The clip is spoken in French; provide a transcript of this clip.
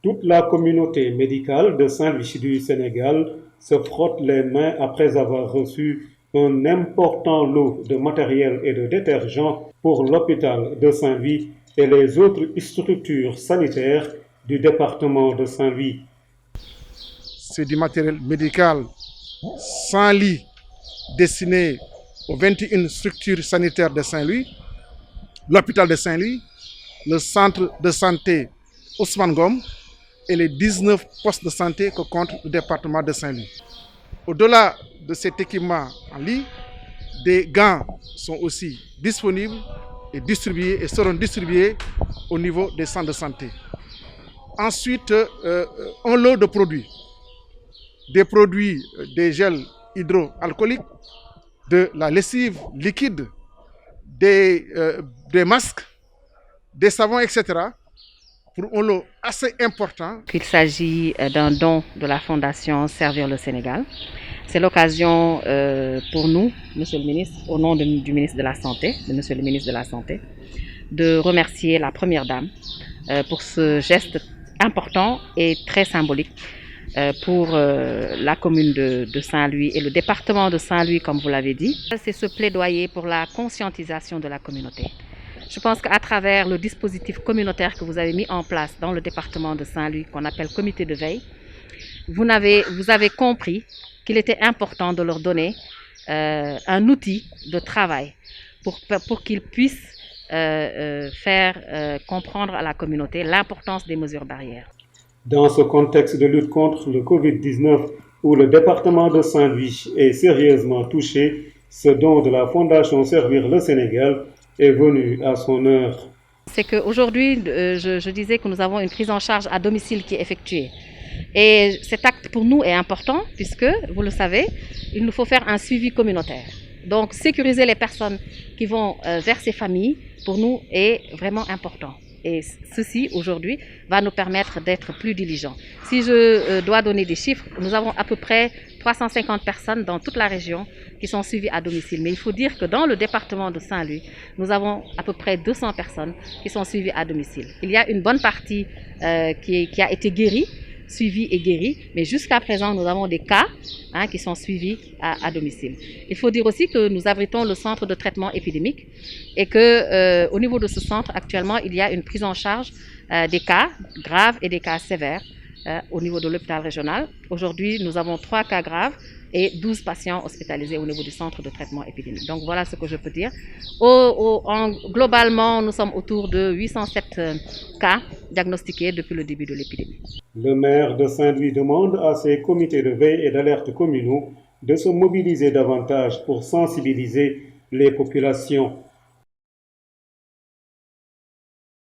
Toute la communauté médicale de Saint-Louis du Sénégal se frotte les mains après avoir reçu un important lot de matériel et de détergents pour l'hôpital de Saint-Louis et les autres structures sanitaires du département de Saint-Louis. C'est du matériel médical sans lit destiné aux 21 structures sanitaires de Saint-Louis, l'hôpital de Saint-Louis, le centre de santé Ousmane Gom et les 19 postes de santé que compte le département de Saint-Louis. Au-delà de cet équipement en lit, des gants sont aussi disponibles et distribués et seront distribués au niveau des centres de santé. Ensuite, un lot de produits. Des produits, des gels hydroalcooliques, de la lessive liquide, des masques, des savons, etc. Pour un lot assez important. Il s'agit d'un don de la Fondation Servir le Sénégal. C'est l'occasion pour nous, Monsieur le ministre, au nom du ministre de la Santé, de Monsieur le ministre de la Santé, de remercier la Première Dame pour ce geste important et très symbolique pour la commune de Saint-Louis et le département de Saint-Louis, comme vous l'avez dit. C'est ce plaidoyer pour la conscientisation de la communauté. Je pense qu'à travers le dispositif communautaire que vous avez mis en place dans le département de Saint-Louis, qu'on appelle comité de veille, vous avez compris qu'il était important de leur donner un outil de travail pour qu'ils puissent faire comprendre à la communauté l'importance des mesures barrières. Dans ce contexte de lutte contre le Covid-19, où le département de Saint-Louis est sérieusement touché, ce don de la Fondation Servir le Sénégal est venu à son heure. C'est qu'aujourd'hui, je disais que nous avons une prise en charge à domicile qui est effectuée. Et cet acte pour nous est important puisque, vous le savez, il nous faut faire un suivi communautaire. Donc sécuriser les personnes qui vont vers ces familles, pour nous, est vraiment important. Et ceci, aujourd'hui, va nous permettre d'être plus diligents. Si je dois donner des chiffres, nous avons à peu près 350 personnes dans toute la région qui sont suivies à domicile. Mais il faut dire que dans le département de Saint-Louis, nous avons à peu près 200 personnes qui sont suivies à domicile. Il y a une bonne partie qui a été guérie, suivis et guéris, mais jusqu'à présent, nous avons des cas qui sont suivis à domicile. Il faut dire aussi que nous abritons le centre de traitement épidémique et qu'au niveau de ce centre, actuellement, il y a une prise en charge des cas graves et des cas sévères au niveau de l'hôpital régional. Aujourd'hui, nous avons 3 cas graves et 12 patients hospitalisés au niveau du centre de traitement épidémique. Donc voilà ce que je peux dire. Globalement, nous sommes autour de 807 cas diagnostiqués depuis le début de l'épidémie. Le maire de Saint-Louis demande à ses comités de veille et d'alerte communaux de se mobiliser davantage pour sensibiliser les populations.